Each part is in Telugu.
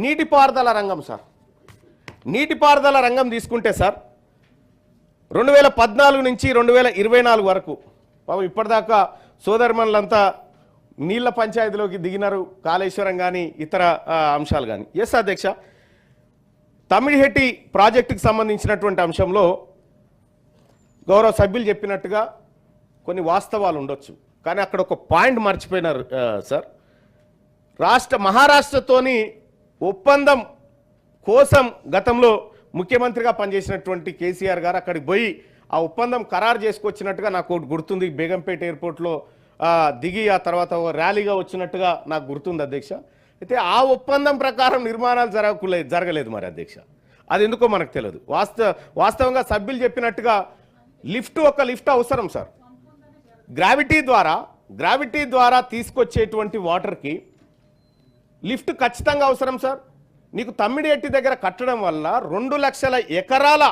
నీటిపారుదల రంగం సార్, నీటిపారుదల రంగం తీసుకుంటే సార్ 2014 నుంచి 2024 వరకు పాపం ఇప్పటిదాకా సోదరిమణులంతా నీళ్ల పంచాయతీలోకి దిగినారు, కాళేశ్వరం కానీ ఇతర అంశాలు కానీ. ఎస్ అధ్యక్ష, తమిళిహెట్టి ప్రాజెక్టుకి సంబంధించినటువంటి అంశంలో గౌరవ సభ్యులు చెప్పినట్టుగా కొన్ని వాస్తవాలు ఉండొచ్చు, కానీ అక్కడ ఒక పాయింట్ మర్చిపోయినారు సార్. మహారాష్ట్రతోని ఒప్పందం కోసం గతంలో ముఖ్యమంత్రిగా పనిచేసినటువంటి కేసీఆర్ గారు అక్కడికి పోయి ఆ ఒప్పందం ఖరారు చేసుకొచ్చినట్టుగా నాకు గుర్తుంది. బేగంపేట ఎయిర్పోర్ట్లో దిగి ఆ తర్వాత ర్యాలీగా వచ్చినట్టుగా నాకు గుర్తుంది అధ్యక్ష. అయితే ఆ ఒప్పందం ప్రకారం నిర్మాణాలు జరగలేదు మరి అధ్యక్ష, అది ఎందుకో మనకు తెలియదు. వాస్తవంగా సభ్యులు చెప్పినట్టుగా ఒక లిఫ్ట్ అవసరం సార్. గ్రావిటీ ద్వారా తీసుకొచ్చేటువంటి వాటర్కి లిఫ్ట్ ఖచ్చితంగా అవసరం సార్. నీకు తమ్మిడిహెట్టి దగ్గర కట్టడం వల్ల 2 లక్షల ఎకరాల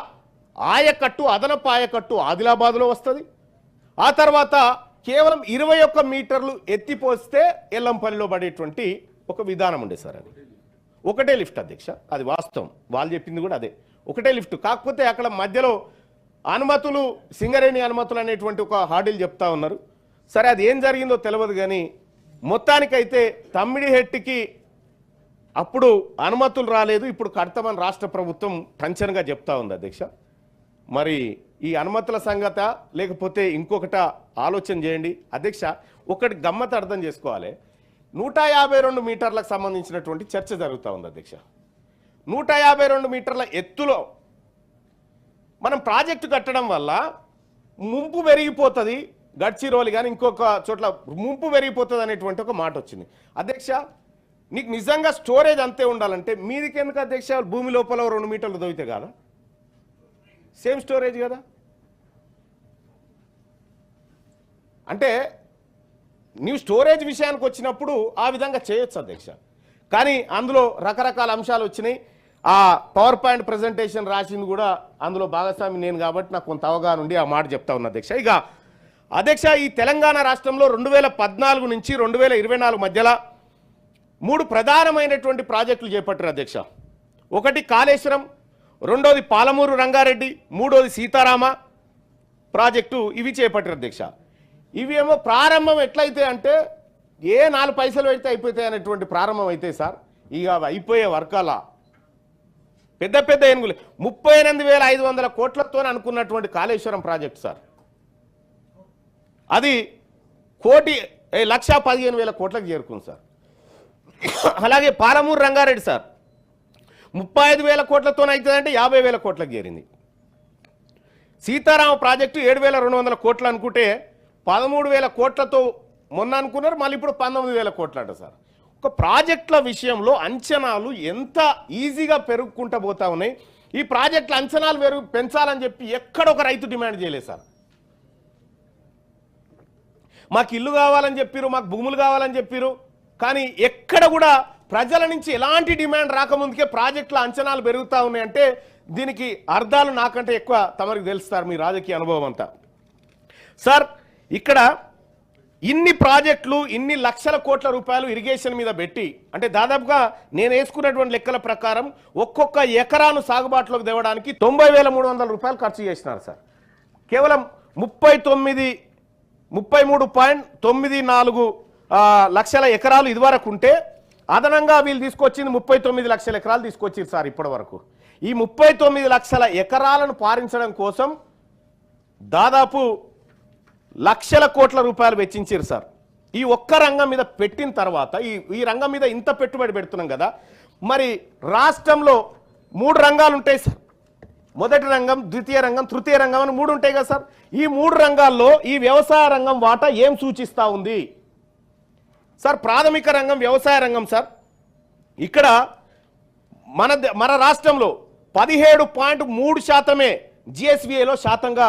ఆయకట్టు, అదనపు ఆయకట్టు ఆదిలాబాద్లో వస్తుంది. ఆ తర్వాత కేవలం 21 మీటర్లు ఎత్తిపోస్తే ఎల్లంపల్లిలో పడేటువంటి ఒక విధానం ఉండే సార్. అది ఒకటే లిఫ్ట్ అధ్యక్ష, అది వాస్తవం, వాళ్ళు చెప్పింది కూడా అదే, ఒకటే లిఫ్ట్. కాకపోతే అక్కడ మధ్యలో అనుమతులు, సింగరేణి అనుమతులు అనేటువంటి ఒక హార్డిల్ చెప్తా ఉన్నారు. సరే, అది ఏం జరిగిందో తెలియదు, కానీ మొత్తానికైతే తమ్మిడిహెట్టికి అప్పుడు అనుమతులు రాలేదు, ఇప్పుడు కడతామని రాష్ట్ర ప్రభుత్వం టెన్షన్గా చెప్తా ఉంది అధ్యక్ష. మరి ఈ అనుమతుల సంగత లేకపోతే ఇంకొకట ఆలోచన చేయండి అధ్యక్ష. ఒకటి గమ్మత్ అర్థం చేసుకోవాలి, 152 మీటర్లకు సంబంధించినటువంటి చర్చ జరుగుతూ ఉంది అధ్యక్ష. 152 మీటర్ల ఎత్తులో మనం ప్రాజెక్టు కట్టడం వల్ల ముంపు పెరిగిపోతుంది, గడ్చిరోలి కానీ ఇంకొక చోట్ల ముంపు పెరిగిపోతుంది అనేటువంటి ఒక మాట వచ్చింది అధ్యక్ష. నీకు నిజంగా స్టోరేజ్ అంతే ఉండాలంటే మీదికి ఎందుకు అధ్యక్ష? భూమి లోపల 2 మీటర్లు దొరికితే కదా సేమ్ స్టోరేజ్ కదా. అంటే నీవు స్టోరేజ్ విషయానికి వచ్చినప్పుడు ఆ విధంగా చేయొచ్చు అధ్యక్ష. కానీ అందులో రకరకాల అంశాలు వచ్చినాయి. ఆ పవర్ పాయింట్ ప్రజెంటేషన్ రాసింది కూడా అందులో భాగస్వామి నేను కాబట్టి నాకు కొంత అవగాహన ఉండి ఆ మాట చెప్తా ఉన్నా అధ్యక్ష. ఇక అధ్యక్ష, ఈ తెలంగాణ రాష్ట్రంలో 2014 నుంచి 2024 మధ్యలో 3 ప్రధానమైనటువంటి ప్రాజెక్టులు చేపట్టారు అధ్యక్ష. ఒకటి కాళేశ్వరం, రెండోది పాలమూరు రంగారెడ్డి, మూడోది సీతారామ ప్రాజెక్టు, ఇవి చేపట్టారు అధ్యక్ష. ఇవి ఏమో ప్రారంభం ఎట్లయితే అంటే 4 పైసలు పెడితే అయిపోతాయి అనేటువంటి ప్రారంభం అయితే సార్, ఇక అయిపోయే వర్కాల పెద్ద పెద్ద ఏనుగులు 38,500 కోట్లతో అనుకున్నటువంటి కాళేశ్వరం ప్రాజెక్టు సార్, అది 1,15,000 కోట్లకు చేరుకుంది సార్. అలాగే పాలమూరు రంగారెడ్డి సార్ 35,000 కోట్లతో అవుతుందంటే 50,000 కోట్లకు చేరింది. సీతారామ ప్రాజెక్టు 7,200 కోట్లు అనుకుంటే 13,000 కోట్లతో మొన్న అనుకున్నారు, మళ్ళీ ఇప్పుడు 19,000 కోట్లు అంట సార్. ఒక ప్రాజెక్టుల విషయంలో అంచనాలు ఎంత ఈజీగా పెరుగుకుంటూ పోతా ఉన్నాయి. ఈ ప్రాజెక్టుల అంచనాలు పెంచాలని చెప్పి ఎక్కడొక రైతు డిమాండ్ చేయలేదు సార్. మాకు ఇల్లు కావాలని చెప్పారు, మాకు భూములు కావాలని చెప్పారు, కానీ ఎక్కడ కూడా ప్రజల నుంచి ఎలాంటి డిమాండ్ రాకముందుకే ప్రాజెక్టుల అంచనాలు పెరుగుతూ ఉన్నాయంటే దీనికి అర్థాలు నాకంటే ఎక్కువ తమరికి తెలుస్తారు మీ రాజకీయ అనుభవం అంతా సార్. ఇక్కడ ఇన్ని ప్రాజెక్టులు, ఇన్ని లక్షల కోట్ల రూపాయలు ఇరిగేషన్ మీద పెట్టి, అంటే దాదాపుగా నేను వేసుకున్నటువంటి లెక్కల ప్రకారం ఒక్కొక్క ఎకరాను సాగుబాటులోకి తేవడానికి 90,300 రూపాయలు ఖర్చు చేసినారు సార్. కేవలం 33.94 లక్షల ఎకరాలు ఇదివరకు ఉంటే అదనంగా వీళ్ళు తీసుకొచ్చింది 39 లక్షల ఎకరాలు తీసుకొచ్చారు సార్ ఇప్పటి వరకు. ఈ 39 లక్షల ఎకరాలను పారించడం కోసం దాదాపు లక్షల కోట్ల రూపాయలు వెచ్చించారు సార్. ఈ ఒక్క రంగం మీద పెట్టిన తర్వాత ఈ రంగం మీద ఇంత పెట్టుబడి పెడుతున్నాం కదా, మరి రాష్ట్రంలో 3 రంగాలు ఉంటాయి సార్. మొదటి రంగం, ద్వితీయ రంగం, తృతీయ రంగం అని 3 ఉంటాయి కదా సార్. ఈ 3 రంగాల్లో ఈ వ్యవసాయ రంగం వాటా ఏం సూచిస్తూ ఉంది సార్? ప్రాథమిక రంగం వ్యవసాయ రంగం సార్. ఇక్కడ మన రాష్ట్రంలో 17.3% జిఎస్విఏలో శాతంగా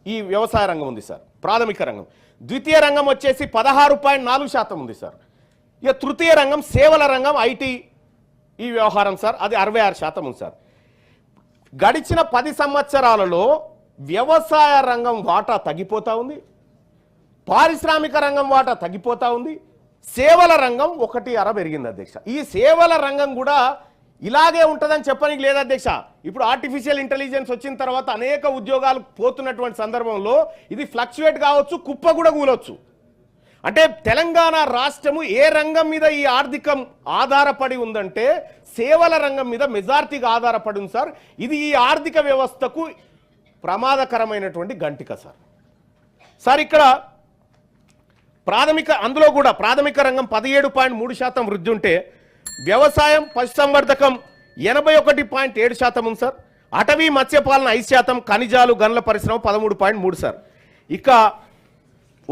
ఈ వ్యవసాయ రంగం ఉంది సార్, ప్రాథమిక రంగం. ద్వితీయ రంగం వచ్చేసి 16.4% ఉంది సార్. ఇక తృతీయ రంగం సేవల రంగం, ఐటీ ఈ వ్యవహారం సార్, అది 66% ఉంది సార్. గడిచిన 10 సంవత్సరాలలో వ్యవసాయ రంగం వాటా తగ్గిపోతూ ఉంది, పారిశ్రామిక రంగం వాటా తగ్గిపోతూ ఉంది, సేవల రంగం 1.5 పెరిగింది అధ్యక్ష. ఈ సేవల రంగం కూడా ఇలాగే ఉంటుందని చెప్పడానికి లేదు అధ్యక్ష. ఇప్పుడు ఆర్టిఫిషియల్ ఇంటెలిజెన్స్ వచ్చిన తర్వాత అనేక ఉద్యోగాలు పోతున్నటువంటి సందర్భంలో ఇది ఫ్లక్చువేట్ కావచ్చు, కుప్ప కూడా కూలొచ్చు. అంటే తెలంగాణ రాష్ట్రము ఏ రంగం మీద ఈ ఆర్థికం ఆధారపడి ఉందంటే సేవల రంగం మీద మెజారిటీగా ఆధారపడి ఉంది సార్. ఇది ఈ ఆర్థిక వ్యవస్థకు ప్రమాదకరమైనటువంటి గంటిక సార్. సార్ ఇక్కడ అందులో కూడా ప్రాథమిక రంగం 17.3% వృద్ధి ఉంటే వ్యవసాయం పశుసంవర్ధకం 81.7% ఉంది సార్. అటవీ మత్స్యపాలన 5%, ఖనిజాలు గనుల పరిశ్రమ 13.3 సార్. ఇక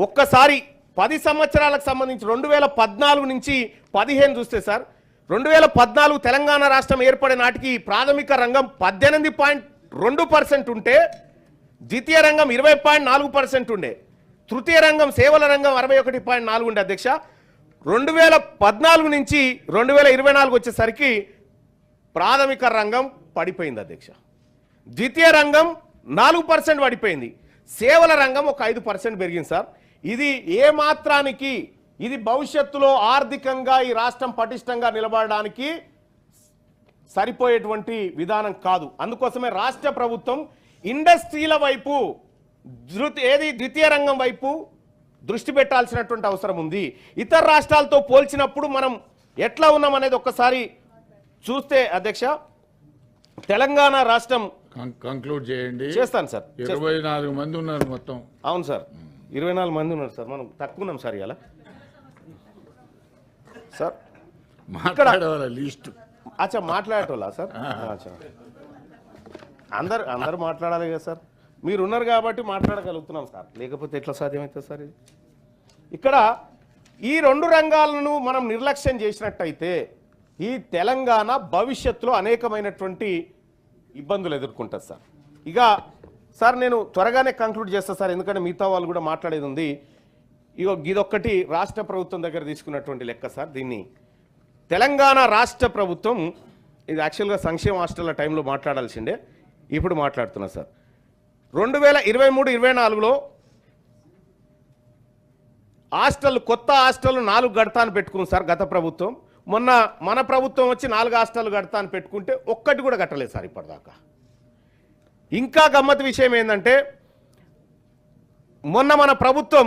ఒక్కసారి 10 సంవత్సరాలకు సంబంధించి 2014 నుంచి 15 చూస్తే సార్ 2014 తెలంగాణ రాష్ట్రం ఏర్పడే నాటికి ప్రాథమిక రంగం 18.2% ఉంటే ద్వితీయ రంగం 20.4% ఉండే, తృతీయ రంగం సేవల రంగం 61.4 ఉండే అధ్యక్ష. 2014 నుంచి 2024 వచ్చేసరికి ప్రాథమిక రంగం పడిపోయింది అధ్యక్ష. ద్వితీయ రంగం 4% పడిపోయింది, సేవల రంగం ఒక 5% పెరిగింది సార్. ఇది ఏ మాత్రానికి ఇది భవిష్యత్తులో ఆర్థికంగా ఈ రాష్ట్రం పటిష్టంగా నిలబడడానికి సరిపోయేటువంటి విధానం కాదు. అందుకోసమే రాష్ట్ర ప్రభుత్వం ఇండస్ట్రీల వైపు ద్వితీయ రంగం వైపు దృష్టి పెట్టాల్సినటువంటి అవసరం ఉంది. ఇతర రాష్ట్రాలతో పోల్చినప్పుడు మనం ఎట్లా ఉన్నాం అనేది ఒక్కసారి చూస్తే అధ్యక్ష, తెలంగాణ రాష్ట్రం కంక్లూడ్ చేయండి. చేస్తాను సార్. 24 మంది ఉన్నారు మొత్తం. అవును సార్, 24 మంది ఉన్నారు సార్. మనం తక్కువ ఉన్నాం సార్ ఇలా సార్. మాట్లాడేవాళ్ళ లిస్ట్ అచ్చా మాట్లాడేటోళ్ళా సార్? అచ్చా అందరు మాట్లాడాలి కదా సార్. మీరు ఉన్నారు కాబట్టి మాట్లాడగలుగుతున్నాం సార్, లేకపోతే ఎట్లా సాధ్యమవుతుంది సార్? ఇది ఇక్కడ ఈ 2 రంగాలను మనం నిర్లక్ష్యం చేసినట్టయితే ఈ తెలంగాణ భవిష్యత్తులో అనేకమైనటువంటి ఇబ్బందులు ఎదుర్కొంటుంది సార్. ఇక సార్ నేను త్వరగానే కంక్లూడ్ చేస్తాను సార్, ఎందుకంటే మిగతా వాళ్ళు కూడా మాట్లాడేది ఉంది. ఇదొక్కటి రాష్ట్ర ప్రభుత్వం దగ్గర తీసుకున్నటువంటి లెక్క సార్. దీన్ని తెలంగాణ రాష్ట్ర ప్రభుత్వం ఇది యాక్చువల్గా సంక్షేమ హాస్టళ్ల టైంలో మాట్లాడాల్సిందే, ఇప్పుడు మాట్లాడుతున్నా సార్. 2023-24లో కొత్త హాస్టల్ 4 గడతాను పెట్టుకుంది సార్ గత ప్రభుత్వం. మొన్న మన ప్రభుత్వం వచ్చి 4 హాస్టల్ గడతాను పెట్టుకుంటే ఒక్కటి కూడా కట్టలేదు సార్ ఇప్పటిదాకా. ఇంకా గమ్మత్ విషయం ఏంటంటే మొన్న మన ప్రభుత్వం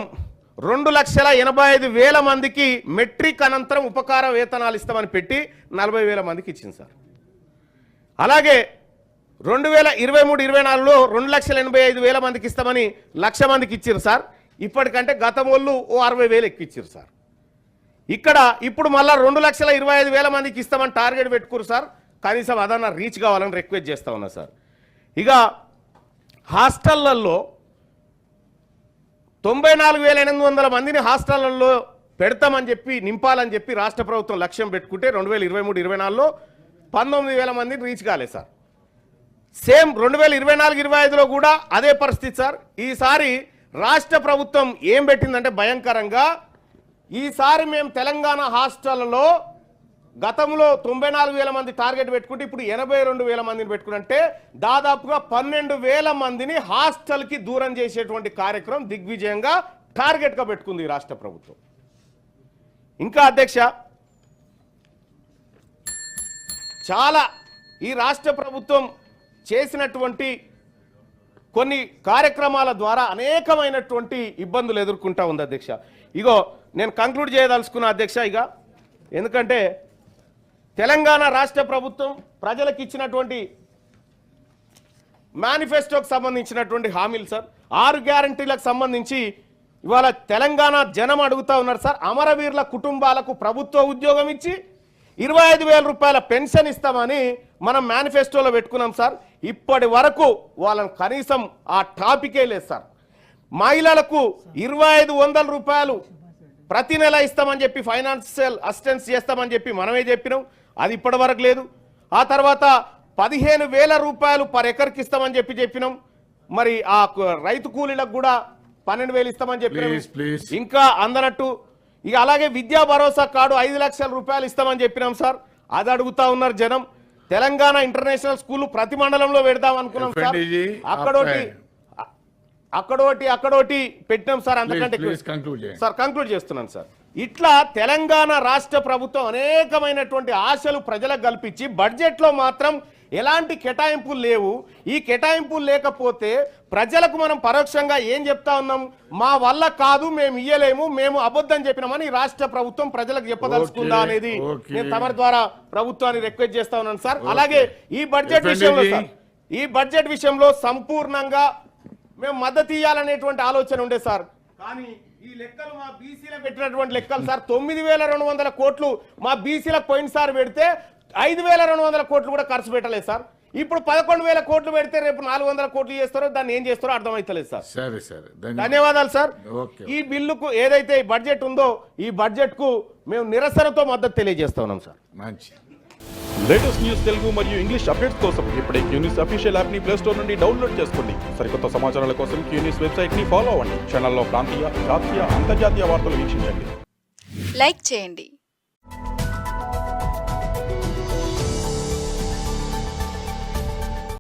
2,85,000 మందికి మెట్రిక్ అనంతరం ఉపకార వేతనాలు ఇస్తామని పెట్టి 40,000 మందికి ఇచ్చింది సార్. అలాగే 2023-24లో 2,85,000 మందికి ఇస్తామని 1,00,000 మందికి ఇచ్చారు సార్. ఇప్పటికంటే గతం వాళ్ళు 60,000 ఎక్కిచ్చారు సార్. ఇక్కడ ఇప్పుడు మళ్ళీ 2,25,000 మందికి ఇస్తామని టార్గెట్ పెట్టుకోరు సార్. కనీసం అదన్నా రీచ్ కావాలని రిక్వెస్ట్ చేస్తా ఉన్నా సార్. ఇక హాస్టళ్లలో 94,800 మందిని హాస్టళ్లలో పెడతామని చెప్పి నింపాలని చెప్పి రాష్ట్ర ప్రభుత్వం లక్ష్యం పెట్టుకుంటే 2023-24లో 19,000 మందిని రీచ్ కాలేదు సార్. సేమ్ 2024-25లో కూడా అదే పరిస్థితి సార్. ఈసారి రాష్ట్ర ప్రభుత్వం ఏం పెట్టిందంటే భయంకరంగా, ఈసారి మేము తెలంగాణ హాస్టళ్లలో గతంలో 94,000 మంది టార్గెట్ పెట్టుకుంటే ఇప్పుడు 82,000 మందిని పెట్టుకుంటే దాదాపుగా 12,000 మందిని హాస్టల్కి దూరం చేసేటువంటి కార్యక్రమం దిగ్విజయంగా టార్గెట్గా పెట్టుకుంది ఈ రాష్ట్ర ప్రభుత్వం. ఇంకా అధ్యక్ష చాలా ఈ రాష్ట్ర ప్రభుత్వం చేసినటువంటి కొన్ని కార్యక్రమాల ద్వారా అనేకమైనటువంటి ఇబ్బందులు ఎదుర్కొంటా ఉంది అధ్యక్ష. నేను కంక్లూడ్ చేయదలుచుకున్నా అధ్యక్ష. ఎందుకంటే తెలంగాణ రాష్ట్ర ప్రభుత్వం ప్రజలకు ఇచ్చినటువంటి మేనిఫెస్టోకి సంబంధించినటువంటి హామీలు సార్, 6 గ్యారంటీలకు సంబంధించి ఇవాళ తెలంగాణ జనం అడుగుతా ఉన్నారు సార్. అమరవీరుల కుటుంబాలకు ప్రభుత్వ ఉద్యోగం ఇచ్చి 25,000 రూపాయల పెన్షన్ ఇస్తామని మనం మేనిఫెస్టోలో పెట్టుకున్నాం సార్. ఇప్పటి వరకు వాళ్ళని కనీసం ఆ టాపికే లేదు సార్. మహిళలకు 2,500 రూపాయలు ప్రతి నెల ఇస్తామని చెప్పి ఫైనాన్షియల్ అసిస్టెన్స్ చేస్తామని చెప్పి మనమే చెప్పినాం, అది ఇప్పటి వరకు లేదు. ఆ తర్వాత 15,000 రూపాయలు పర్ ఎకర్కి ఇస్తామని చెప్పినాం. మరి ఆ రైతు కూలీలకు కూడా 12,000 ఇస్తామని చెప్పినాం, ఇంకా అందనట్టు. ఇక అలాగే విద్యా భరోసా కార్డు 5 లక్షల రూపాయలు ఇస్తామని చెప్పినాం సార్, అది అడుగుతా ఉన్నారు జనం. తెలంగాణ ఇంటర్నేషనల్ స్కూల్ ప్రతి మండలంలో పెడదాం అనుకున్నాం సార్, అక్కడోటి అక్కడోటి పెట్టినాం సార్, అంతకంటే ప్లీజ్ కంక్లూడ్ చేయండి. సార్ కంక్లూడ్ చేస్తున్నాను సార్. ఇట్లా తెలంగాణ రాష్ట్ర ప్రభుత్వం అనేకమైనటువంటి ఆశలు ప్రజలకు కల్పించి బడ్జెట్లో మాత్రం ఎలాంటి కేటాయింపులు లేవు. ఈ కేటాయింపులు లేకపోతే ప్రజలకు మనం పరోక్షంగా ఏం చెప్తా ఉన్నాం, మా వల్ల కాదు, మేము ఇయ్యలేము, మేము అబద్ధం చెప్పినామని రాష్ట్ర ప్రభుత్వం ప్రజలకు చెప్పదలుచుకుందా అనేది నేను తమరి ద్వారా ప్రభుత్వాన్ని రిక్వెస్ట్ చేస్తా ఉన్నాను సార్. అలాగే ఈ బడ్జెట్ విషయంలో సార్, ఈ బడ్జెట్ విషయంలో సంపూర్ణంగా మేము మద్దతు ఇవ్వాలనేటువంటి ఆలోచన ఉండే సార్. కానీ ఈ లెక్కలు మా బీసీలకు పెట్టినటువంటి లెక్కలు సార్, 9,200 కోట్లు మా బీసీలకు పోయినసారి పెడితే 5,200 కోట్లు కూడా ఖర్చు పెట్టలేదు సార్. ఇప్పుడు 11,000 కోట్లు పెడితే రేపు 400 కోట్లు చేస్తారో దాన్ని ఏం చేస్తారో అర్థమైతలేదు సార్. సరే సరే, ధన్యవాదాలు సార్. ఓకే. ఈ బిల్లుకు ఏదైతే ఈ బడ్జెట్ ఉందో ఈ బడ్జెట్ కు మేము నిరసనతో మద్దతు తెలియజేస్తా ఉన్నాం సార్. మంచి లేటెస్ట్ న్యూస్ తెలుగు మరియు ఇంగ్లీష్ అప్డేట్స్ కోసం ఇప్పుడే క్యూ న్యూస్ అఫీషియల్ యాప్ ని ప్లే స్టోర్ నుండి డౌన్లోడ్ చేసుకోండి. సరికొత్త సమాచారాల కోసం క్యూ న్యూస్ వెబ్సైట్ ని ఫాలో అవ్వండి. ఛానల్లో ప్రాంతీయ, జాతీయ, అంతర్జాతీయ వార్తలు వీక్షించండి. లైక్ చేయండి.